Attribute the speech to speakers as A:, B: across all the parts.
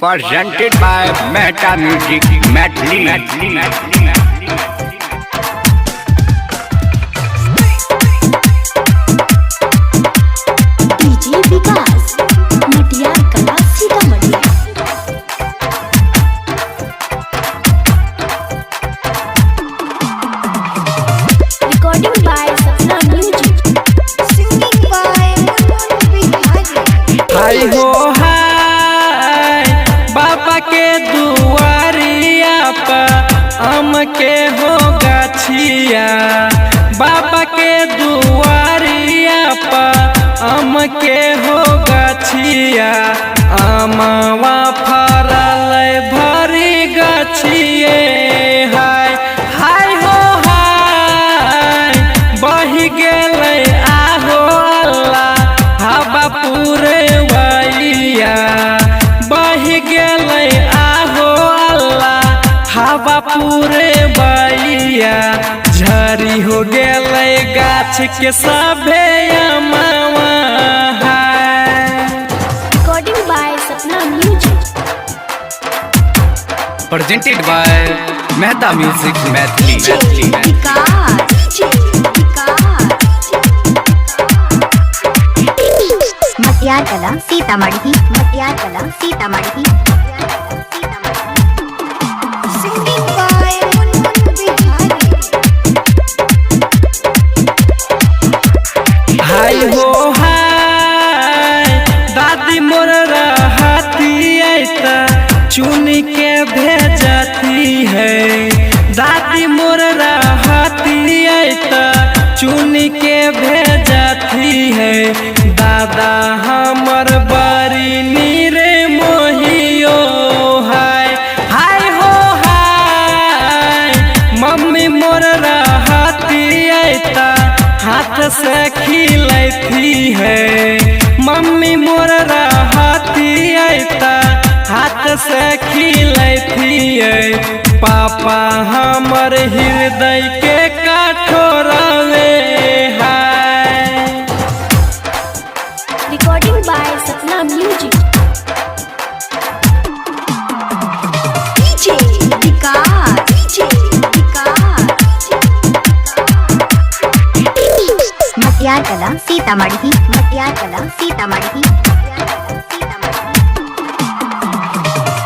A: presented by Mehta Music Maithili।
B: DJ Vikas Matiyar Kala Sitamarhi. Recording by Sapna music, singing by Bihari.
C: हाय हो हाय बाबा के दुआरिया पर आम के हो गाछिया, बाबा के दुआरिया पर आम के हो गाछिया, आमवा फरल भरी गाछिए। हाय हाय हो हाय बही गेलै आहो अल्लाह हवा पूरे वैया, बही गेलै आहो अल्लाह हवा पूरे वैया, झरी हो गेलै गाछ के सभे अमवा।
B: Recording by Sapna music.
A: Presented by Mehta Music Maithili।
D: मटियार कला सीतामढ़ी, मटियार कला सीतामढ़ी।
B: Singing by Bihari.
C: हाय हो हाय दादी मोर रहती ऐता चुन के भेजती है, दादी मोर रहती ऐता चुन के भेजती है, दादा हमर बड़ी नीरे मोहियो। हाय हाय हो हाय मम्मी मोर रहती ऐता हाथ से खिलैती है, मम्मी मोर रहती ऐता हाथ से खिलैती है, पापा हमर हृदय के कठोरवे। हाय
B: recording by Sapna music. DJ Vikas, DJ Vikas.
D: Matiyar Kala Sitamarhi, Matiyar Kala Sitamarhi.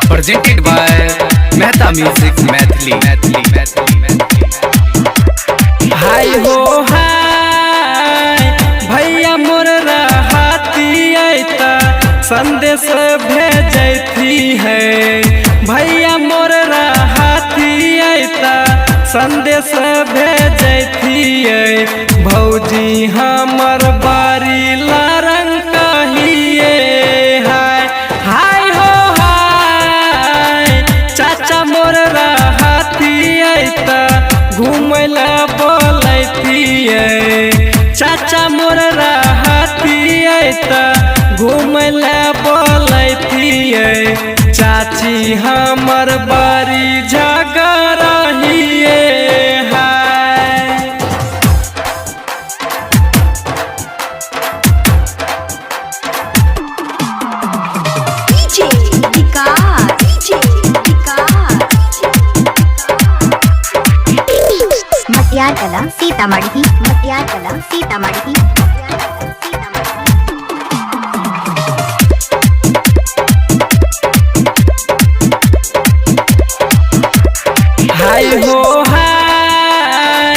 A: Presented by Mehta Music Maithili।
C: हाय हो हाय भैया मोर रहती ऐता संदेश भेजती है, भैया मोर रहती ऐता संदेश भेजती है, भौजी हमर बारी लारंग कहिए। हाय हाय हो हाय चाचा मोर रहती ऐता घूमला बोलती है, चाचा मोर रहती ऐता घूमला बोलती है, चाची हमर बड़ी झगड़िए। हाय
B: डीजे विकास, डीजे विकास।
D: मटियार कला सीतामढ़ी, मटियार कला सीतामढ़ी।
C: हाय हो हाय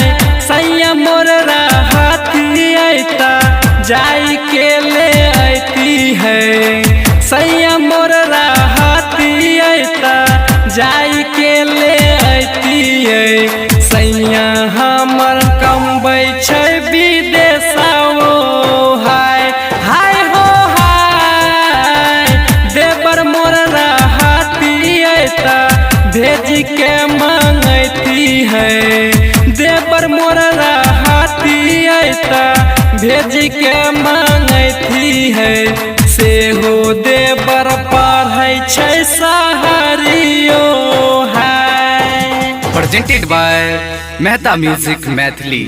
C: सैया मोर रहती ऐता जाई के ले आती है, सैया मोर रहती ऐता जाई के ले आती है, सैया हमर कमबै छै विदेशो। हाय हाय हो हाय देवर मोर रहती ऐता भेज के मांगती है, देवर मोर रहती ऐता भेज के मांगती है, से हो देवर पढ़ै छै सहरियो। हाय
A: Presented by Mehta Music Maithili।